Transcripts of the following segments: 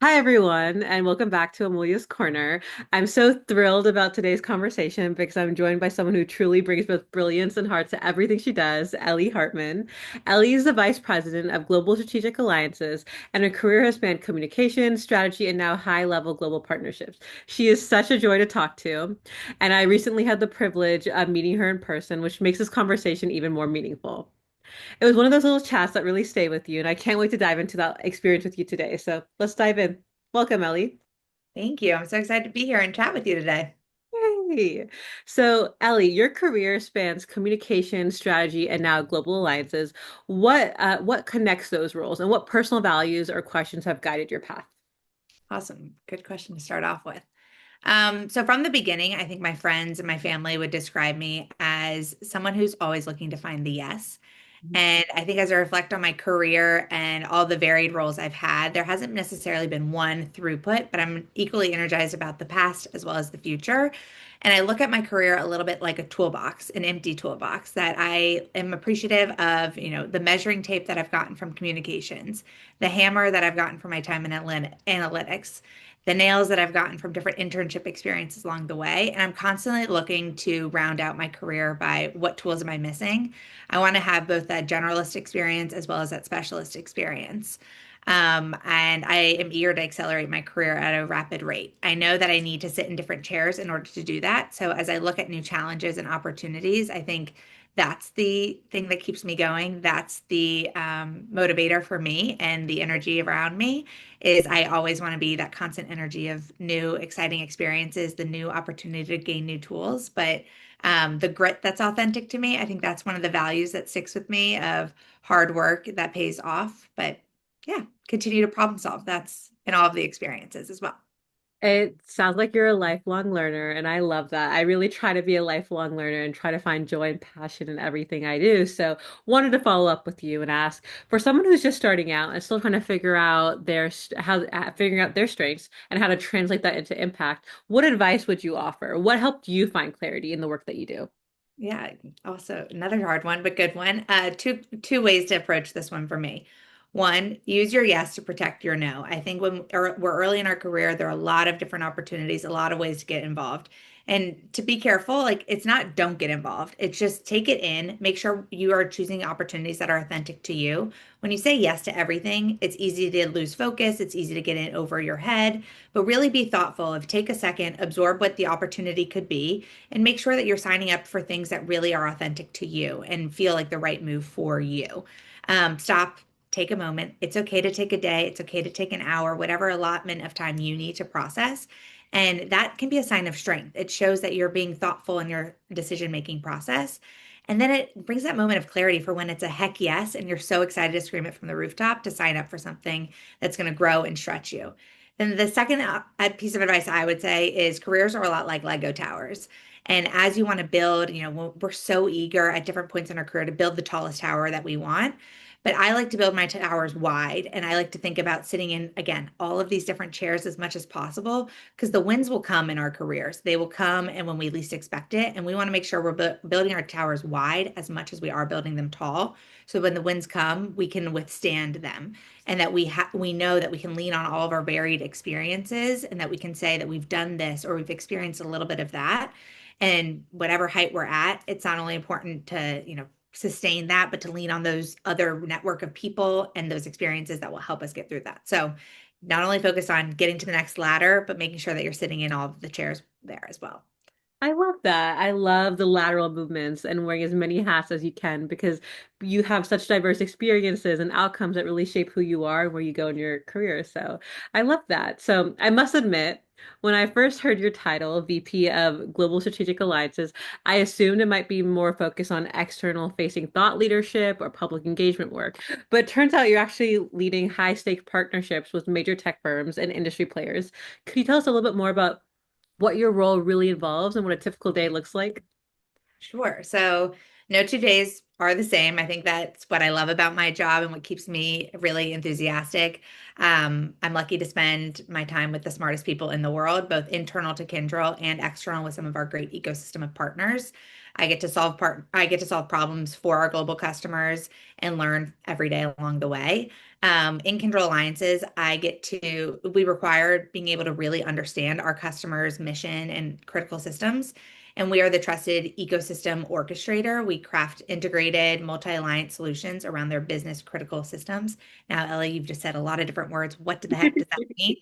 Hi, everyone, and welcome back to Amulya's Corner. I'm so thrilled about today's conversation because I'm joined by someone who truly brings both brilliance and heart to everything she does, Ellie Hartman. Ellie is the Vice President of Global Strategic Alliances, and her career has spanned communication, strategy, and now high-level global partnerships. She is such a joy to talk to, and I recently had the privilege of meeting her in person, which makes this conversation even more meaningful. It was one of those little chats that really stay with you, and I can't wait to dive into that experience with you today. So let's dive in. Welcome, Ellie. Thank you. I'm so excited to be here and chat with you today. Yay. So, Ellie, your career spans communication, strategy, and now global alliances. What connects those roles, and what personal values or questions have guided your path? Awesome. Good question to start off with. So from the beginning, I think my friends and my family would describe me as someone who's always looking to find the yes. And I think as I reflect on my career and all the varied roles I've had, there hasn't necessarily been one throughput, but I'm equally energized about the past as well as the future. And I look at my career a little bit like a toolbox, an empty toolbox that I am appreciative of, the measuring tape that I've gotten from communications, the hammer that I've gotten from my time in analytics, the nails that I've gotten from different internship experiences along the way. And I'm constantly looking to round out my career by what tools am I missing. I want to have both that generalist experience as well as that specialist experience. And I am eager to accelerate my career at a rapid rate. I know that I need to sit in different chairs in order to do that. So as I look at new challenges and opportunities, I think that's the thing that keeps me going. That's the motivator for me and the energy around me is I always want to be that constant energy of new, exciting experiences, the new opportunity to gain new tools. But the grit that's authentic to me, I think that's one of the values that sticks with me of hard work that pays off. But yeah, continue to problem solve. That's in all of the experiences as well. It sounds like you're a lifelong learner, and I love that. I really try to be a lifelong learner and try to find joy and passion in everything I do. So, wanted to follow up with you and ask for someone who's just starting out and still trying to figure out figuring out their strengths and how to translate that into impact. What advice would you offer? What helped you find clarity in the work that you do? Yeah, also another hard one, but good one. Two ways to approach this one for me. One, use your yes to protect your no. I think when we're early in our career, there are a lot of different opportunities, a lot of ways to get involved. And to be careful, like it's not don't get involved. It's just take it in, make sure you are choosing opportunities that are authentic to you. When you say yes to everything, it's easy to lose focus, it's easy to get in over your head, but really be thoughtful of take a second, absorb what the opportunity could be and make sure that you're signing up for things that really are authentic to you and feel like the right move for you. Stop, take a moment. It's okay to take a day. It's okay to take an hour, whatever allotment of time you need to process. And that can be a sign of strength. It shows that you're being thoughtful in your decision making process. And then it brings that moment of clarity for when it's a heck yes, and you're so excited to scream it from the rooftop to sign up for something that's going to grow and stretch you. Then the second piece of advice I would say is careers are a lot like Lego towers. And as you want to build, we're so eager at different points in our career to build the tallest tower that we want. But I like to build my towers wide. And I like to think about sitting in, again, all of these different chairs as much as possible because the wins will come in our careers. They will come and when we least expect it. And we want to make sure we're building our towers wide as much as we are building them tall. So when the wins come, we can withstand them and that we know that we can lean on all of our varied experiences and that we can say that we've done this or we've experienced a little bit of that and whatever height we're at, it's not only important to, sustain that, but to lean on those other network of people and those experiences that will help us get through that. So not only focus on getting to the next ladder, but making sure that you're sitting in all of the chairs there as well. I love that. I love the lateral movements and wearing as many hats as you can because you have such diverse experiences and outcomes that really shape who you are and where you go in your career. So I love that. So I must admit, when I first heard your title, VP of Global Strategic Alliances, I assumed it might be more focused on external facing thought leadership or public engagement work. But it turns out you're actually leading high stake partnerships with major tech firms and industry players. Could you tell us a little bit more about what your role really involves and what a typical day looks like? Sure. So no 2 days are the same. I think that's what I love about my job and what keeps me really enthusiastic. I'm lucky to spend my time with the smartest people in the world, both internal to Kyndryl and external with some of our great ecosystem of partners. I get to solve problems for our global customers and learn every day along the way. In Kyndryl Alliances, we require being able to really understand our customers' mission and critical systems. And we are the trusted ecosystem orchestrator. We craft integrated multi-alliance solutions around their business critical systems. Now, Ellie, you've just said a lot of different words. What the heck does that mean?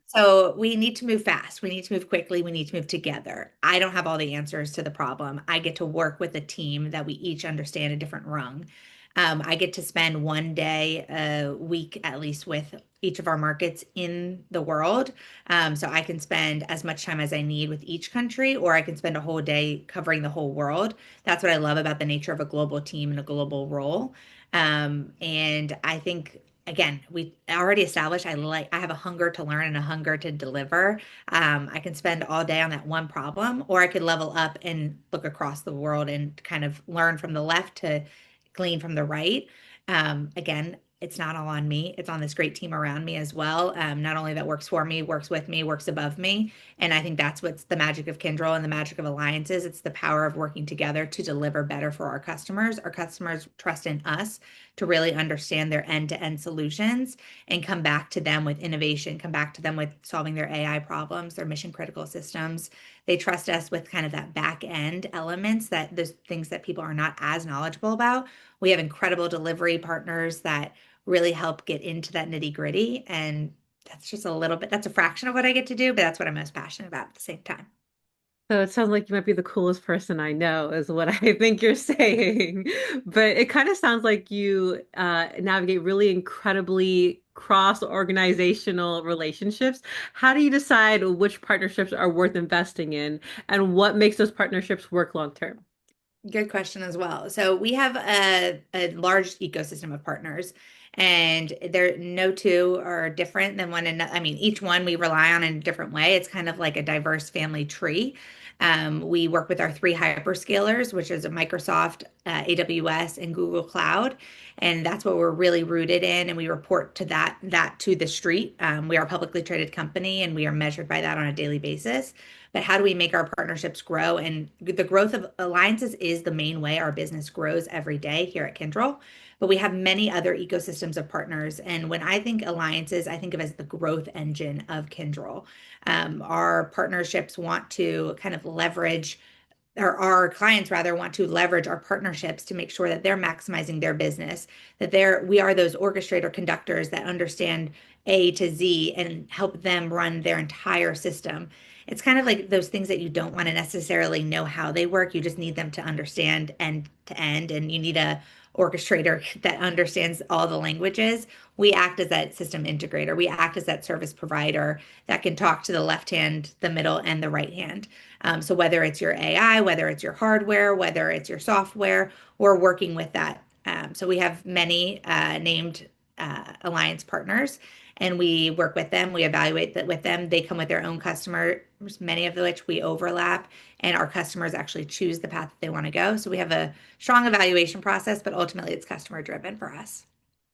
So we need to move fast. We need to move quickly. We need to move together. I don't have all the answers to the problem. I get to work with a team that we each understand a different rung. I get to spend one day a week at least with each of our markets in the world. So I can spend as much time as I need with each country, or I can spend a whole day covering the whole world. That's what I love about the nature of a global team and a global role. And I think again, we already established I have a hunger to learn and a hunger to deliver. I can spend all day on that one problem, or I could level up and look across the world and kind of learn from the left to glean from the right. Again, it's not all on me. It's on this great team around me as well. Not only that works for me, works with me, works above me. And I think that's what's the magic of Kyndryl and the magic of alliances. It's the power of working together to deliver better for our customers. Our customers trust in us to really understand their end-to-end solutions and come back to them with innovation, come back to them with solving their AI problems, their mission critical systems. They trust us with kind of that back end elements that those things that people are not as knowledgeable about. We have incredible delivery partners that really help get into that nitty gritty. And that's just a little bit, that's a fraction of what I get to do, but that's what I'm most passionate about at the same time. So it sounds like you might be the coolest person I know, is what I think you're saying. But it kind of sounds like you navigate really incredibly cross-organizational relationships. How do you decide which partnerships are worth investing in, and what makes those partnerships work long term? Good question as well. So we have a large ecosystem of partners, and there no two are different than one another. I mean, each one we rely on in a different way. It's kind of like a diverse family tree. We work with our three hyperscalers, which is a Microsoft, AWS, and Google Cloud, and that's what we're really rooted in. And we report to that to the street. We are a publicly traded company, and we are measured by that on a daily basis. But how do we make our partnerships grow? And the growth of alliances is the main way our business grows every day here at Kyndryl. But we have many other ecosystems of partners. And when I think alliances, I think of as the growth engine of Kyndryl. Our partnerships want to kind of leverage or our clients rather want to leverage our partnerships to make sure that they're maximizing their business, that we are those orchestrator conductors that understand A to Z and help them run their entire system. It's kind of like those things that you don't want to necessarily know how they work. You just need them to understand end to end, and you need a orchestrator that understands all the languages. We act as that system integrator. We act as that service provider that can talk to the left hand, the middle, and the right hand. So whether it's your AI, whether it's your hardware, whether it's your software, we're working with that. So we have many named alliance partners, and we work with them. We evaluate that with them. They come with their own customers, many of which we overlap, and our customers actually choose the path that they want to go. So we have a strong evaluation process, but ultimately it's customer driven for us.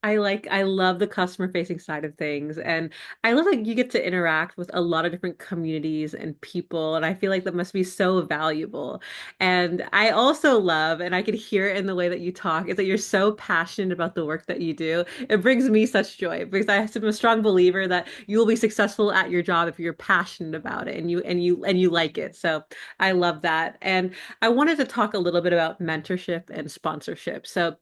I love the customer facing side of things. And I love that you get to interact with a lot of different communities and people. And I feel like that must be so valuable. And I also love, and I can hear it in the way that you talk, is that you're so passionate about the work that you do. It brings me such joy because I'm a strong believer that you will be successful at your job if you're passionate about it and you like it. So I love that. And I wanted to talk a little bit about mentorship and sponsorship. So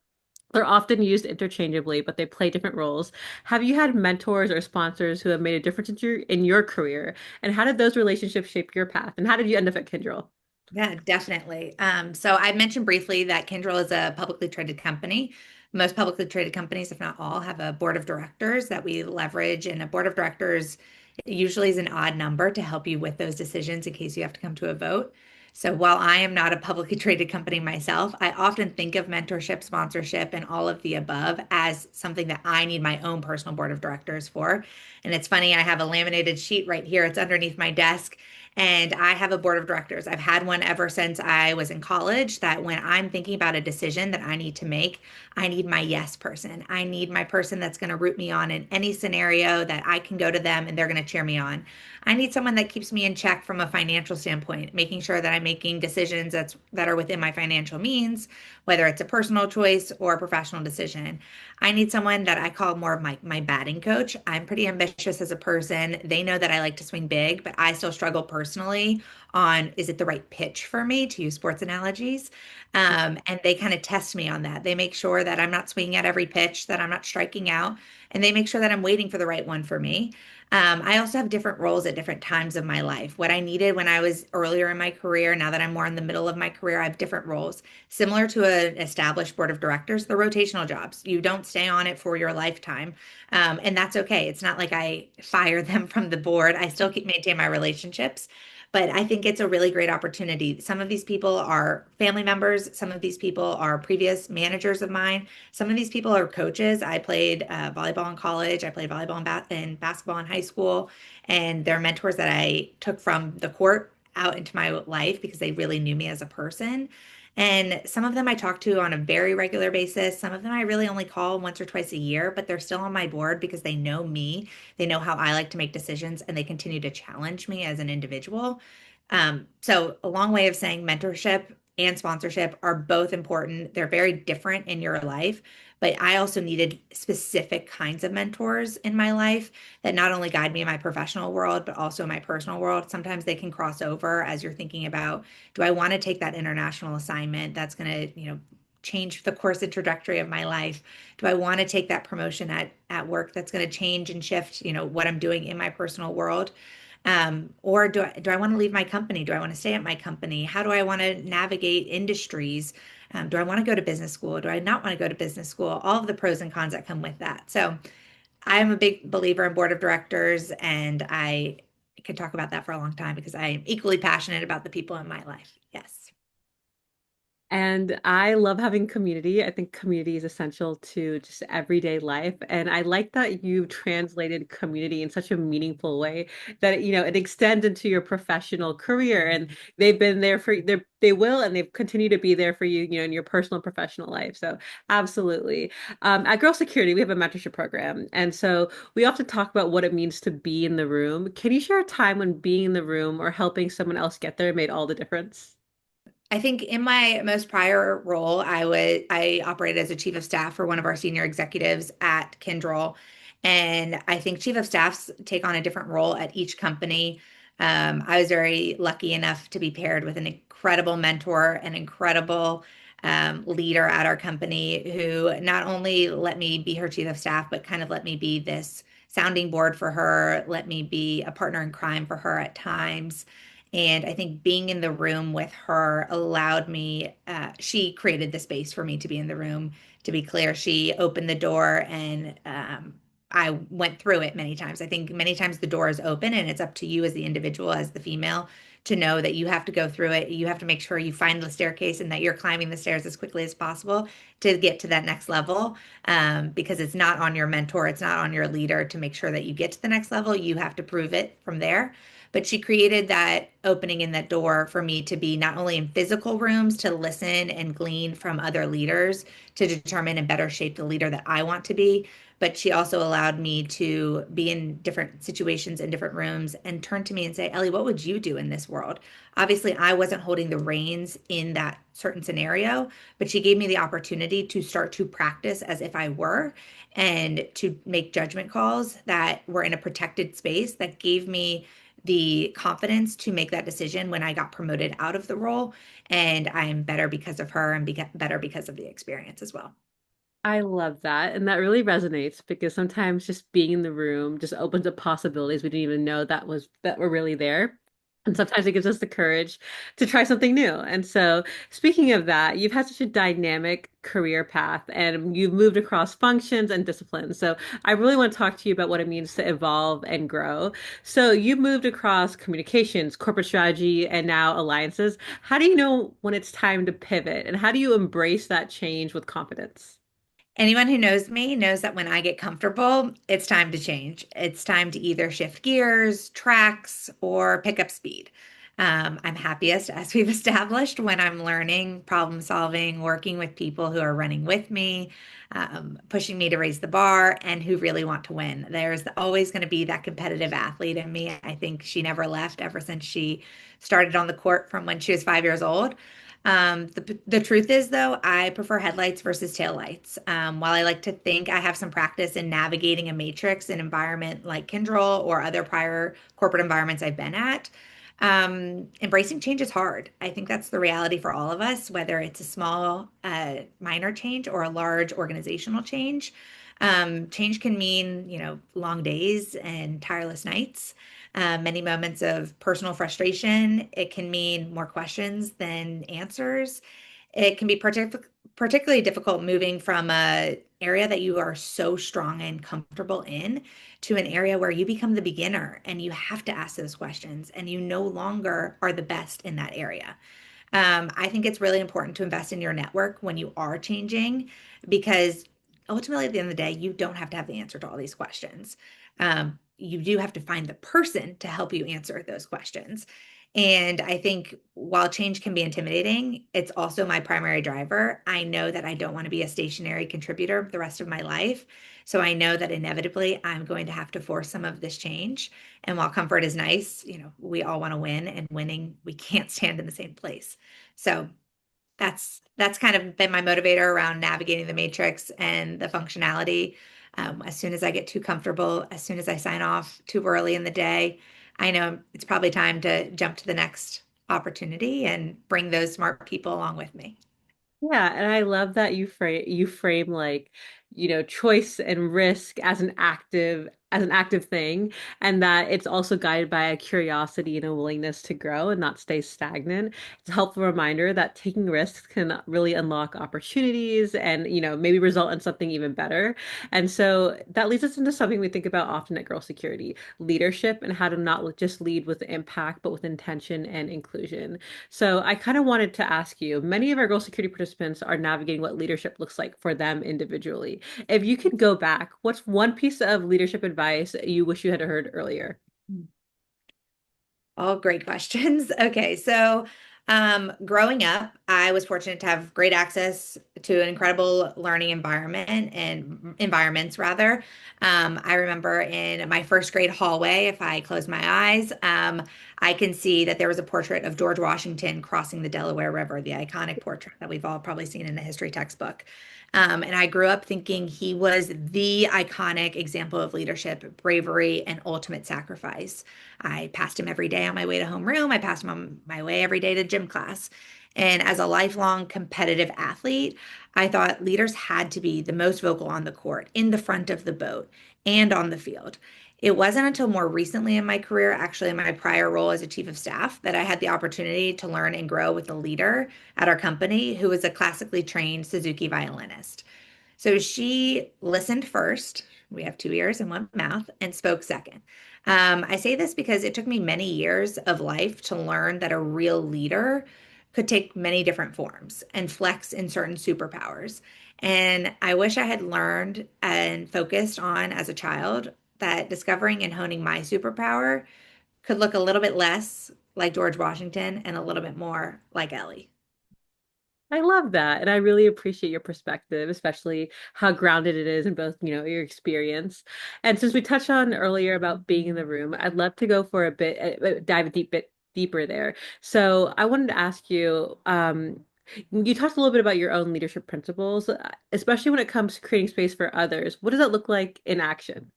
they're often used interchangeably, but they play different roles. Have you had mentors or sponsors who have made a difference in your career? And how did those relationships shape your path? And how did you end up at Kyndryl? Yeah, definitely. So I mentioned briefly that Kyndryl is a publicly traded company. Most publicly traded companies, if not all, have a board of directors that we leverage, and a board of directors usually is an odd number to help you with those decisions in case you have to come to a vote. So while I am not a publicly traded company myself, I often think of mentorship, sponsorship, and all of the above as something that I need my own personal board of directors for. And it's funny, I have a laminated sheet right here. It's underneath my desk, And I have a board of directors. I've had one ever since I was in college that when I'm thinking about a decision that I need to make, I need my yes person. I need my person that's going to root me on in any scenario that I can go to them and they're going to cheer me on. I need someone that keeps me in check from a financial standpoint, making sure that I'm making decisions that are within my financial means, whether it's a personal choice or a professional decision. I need someone that I call more of my batting coach. I'm pretty ambitious as a person. They know that I like to swing big, but I still struggle personally on is it the right pitch for me to use sports analogies? And they kind of test me on that. They make sure that I'm not swinging at every pitch, that I'm not striking out, and they make sure that I'm waiting for the right one for me. I also have different roles at different times of my life. What I needed when I was earlier in my career, now that I'm more in the middle of my career, I have different roles. Similar to an established board of directors, the rotational jobs. You don't stay on it for your lifetime. And that's okay. It's not like I fire them from the board. I still keep maintain my relationships. But I think it's a really great opportunity. Some of these people are family members. Some of these people are previous managers of mine. Some of these people are coaches. I played volleyball in college. I played volleyball and basketball in high school. And they're mentors that I took from the court out into my life because they really knew me as a person. And some of them I talk to on a very regular basis. Some of them I really only call once or twice a year, but they're still on my board because they know me. They know how I like to make decisions and they continue to challenge me as an individual. So a long way of saying mentorship and sponsorship are both important. They're very different in your life, but I also needed specific kinds of mentors in my life that not only guide me in my professional world, but also in my personal world. Sometimes they can cross over as you're thinking about, do I want to take that international assignment that's going to, change the course and trajectory of my life? Do I want to take that promotion at work that's going to change and shift, what I'm doing in my personal world? Or do I want to leave my company? Do I want to stay at my company? How do I want to navigate industries? Do I want to go to business school? Do I not want to go to business school? All of the pros and cons that come with that. So I'm a big believer in board of directors, and I could talk about that for a long time because I am equally passionate about the people in my life. Yes. And I love having community. I think community is essential to just everyday life. And I like that you translated community in such a meaningful way that, it extends into your professional career. And they've been there for they will, and they've continued to be there for you, in your personal and professional life. So absolutely. At Girl Security, we have a mentorship program. And so we often talk about what it means to be in the room. Can you share a time when being in the room or helping someone else get there made all the difference? I think in my most prior role, I operated as a chief of staff for one of our senior executives at Kyndryl. And I think chief of staffs take on a different role at each company. I was very lucky enough to be paired with an incredible mentor, an incredible leader at our company who not only let me be her chief of staff, but kind of let me be this sounding board for her, let me be a partner in crime for her at times. And I think being in the room with her allowed me, she created the space for me to be in the room. To be clear, she opened the door and I went through it many times. I think many times the door is open and it's up to you as the individual, as the female, to know that you have to go through it. You have to make sure you find the staircase and that you're climbing the stairs as quickly as possible to get to that next level. Because it's not on your mentor, it's not on your leader to make sure that you get to the next level. You have to prove it from there. But she created that opening in that door for me to be not only in physical rooms to listen and glean from other leaders to determine and better shape the leader that I want to be, but she also allowed me to be in different situations in different rooms and turn to me and say, Ellie, what would you do in this world? Obviously, I wasn't holding the reins in that certain scenario, but she gave me the opportunity to start to practice as if I were and to make judgment calls that were in a protected space that gave me the confidence to make that decision when I got promoted out of the role. And I'm better because of her and better because of the experience as well. I love that. And that really resonates because sometimes just being in the room just opens up possibilities we didn't even know that were really there. And sometimes it gives us the courage to try something new. And so, speaking of that, you've had such a dynamic career path and you've moved across functions and disciplines. So, I really want to talk to you about what it means to evolve and grow. So, you've moved across communications, corporate strategy, and now alliances. How do you know when it's time to pivot? And how do you embrace that change with confidence? Anyone who knows me knows that when I get comfortable, it's time to change. It's time to either shift gears, tracks, or pick up speed. I'm happiest, as we've established, when I'm learning, problem solving, working with people who are running with me, pushing me to raise the bar, and who really want to win. There's always going to be that competitive athlete in me. I think she never left ever since she started on the court from when she was 5 years old. The truth is, though, I prefer headlights versus taillights. While I like to think I have some practice in navigating a matrix, an environment like Kyndryl or other prior corporate environments I've been at, embracing change is hard. I think that's the reality for all of us, whether it's a small, minor change or a large organizational change. Change can mean, long days and tireless nights, many moments of personal frustration. It can mean more questions than answers. It can be particularly difficult moving from a area that you are so strong and comfortable in to an area where you become the beginner and you have to ask those questions and you no longer are the best in that area. I think it's really important to invest in your network when you are changing because ultimately, at the end of the day, you don't have to have the answer to all these questions. You do have to find the person to help you answer those questions. And I think while change can be intimidating, it's also my primary driver. I know that I don't want to be a stationary contributor the rest of my life. So I know that inevitably I'm going to have to force some of this change. And while comfort is nice, we all want to win, and winning, we can't stand in the same place. So that's kind of been my motivator around navigating the matrix and the functionality. As soon as I get too comfortable, as soon as I sign off too early in the day, I know it's probably time to jump to the next opportunity and bring those smart people along with me. Yeah, and I love that you frame like, choice and risk as an active thing, and that it's also guided by a curiosity and a willingness to grow and not stay stagnant. It's a helpful reminder that taking risks can really unlock opportunities and, maybe result in something even better. And so that leads us into something we think about often at Girl Security, leadership and how to not just lead with impact, but with intention and inclusion. So I kind of wanted to ask you, many of our Girl Security participants are navigating what leadership looks like for them individually. If you could go back, what's one piece of leadership advice you wish you had heard earlier? All great questions. Okay, so growing up, I was fortunate to have great access to an incredible learning environment and environments, rather. I remember in my first grade hallway, if I close my eyes, I can see that there was a portrait of George Washington crossing the Delaware River, the iconic portrait that we've all probably seen in a history textbook. And I grew up thinking he was the iconic example of leadership, bravery, and ultimate sacrifice. I passed him every day on my way to homeroom. I passed him on my way every day to gym class. And as a lifelong competitive athlete, I thought leaders had to be the most vocal on the court, in the front of the boat, and on the field. It wasn't until more recently in my career, actually in my prior role as a chief of staff, that I had the opportunity to learn and grow with a leader at our company who was a classically trained Suzuki violinist. So she listened first. We have two ears and one mouth, and spoke second. I say this because it took me many years of life to learn that a real leader could take many different forms and flex in certain superpowers. And I wish I had learned and focused on as a child that discovering and honing my superpower could look a little bit less like George Washington and a little bit more like Ellie. I love that. And I really appreciate your perspective, especially how grounded it is in both, your experience. And since we touched on earlier about being in the room, I'd love to go for a bit, dive a bit deeper there. So I wanted to ask you, you talked a little bit about your own leadership principles, especially when it comes to creating space for others. What does that look like in action?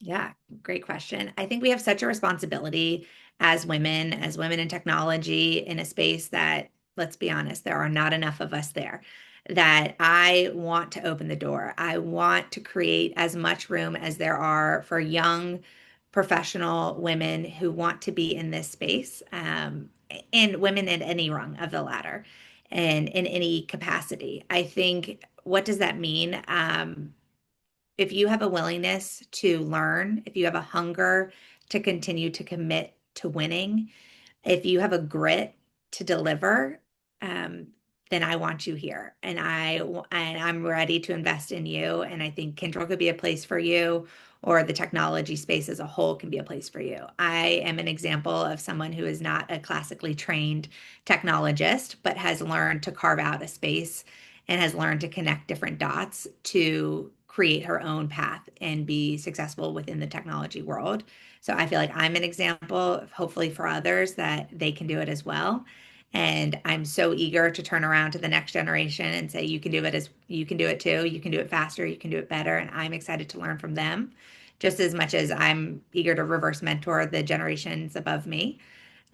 Yeah, great question. I think we have such a responsibility as women in technology, in a space that, let's be honest, there are not enough of us there. That I want to open the door. I want to create as much room as there are for young professional women who want to be in this space, and women in any rung of the ladder and in any capacity. I think, what does that mean? If you have a willingness to learn, if you have a hunger to continue to commit to winning, if you have a grit to deliver, um, then I want you here, and I'm ready to invest in you. And I think Kyndryl could be a place for you, or the technology space as a whole can be a place for you. I am an example of someone who is not a classically trained technologist, but has learned to carve out a space and has learned to connect different dots to create her own path and be successful within the technology world. So I feel like I'm an example, hopefully for others, that they can do it as well. And I'm so eager to turn around to the next generation and say, you can do it too. You can do it faster. You can do it better. And I'm excited to learn from them just as much as I'm eager to reverse mentor the generations above me.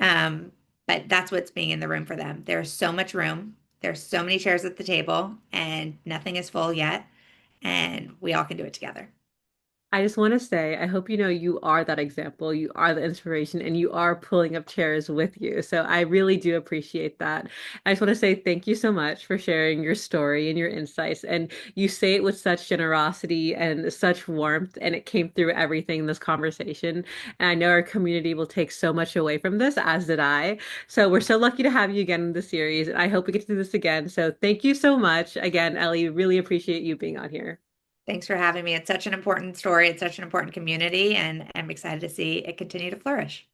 Um, but that's what's being in the room for them. There's so much room. There's so many chairs at the table and nothing is full yet. And we all can do it together. I just want to say, I hope you know you are that example, you are the inspiration, and you are pulling up chairs with you. So I really do appreciate that. I just want to say thank you so much for sharing your story and your insights. And you say it with such generosity and such warmth, and it came through everything in this conversation. And I know our community will take so much away from this, as did I. So we're so lucky to have you again in the series, and I hope we get to do this again. So thank you so much again, Ellie. Really appreciate you being on here. Thanks for having me. It's such an important story. It's such an important community, and I'm excited to see it continue to flourish.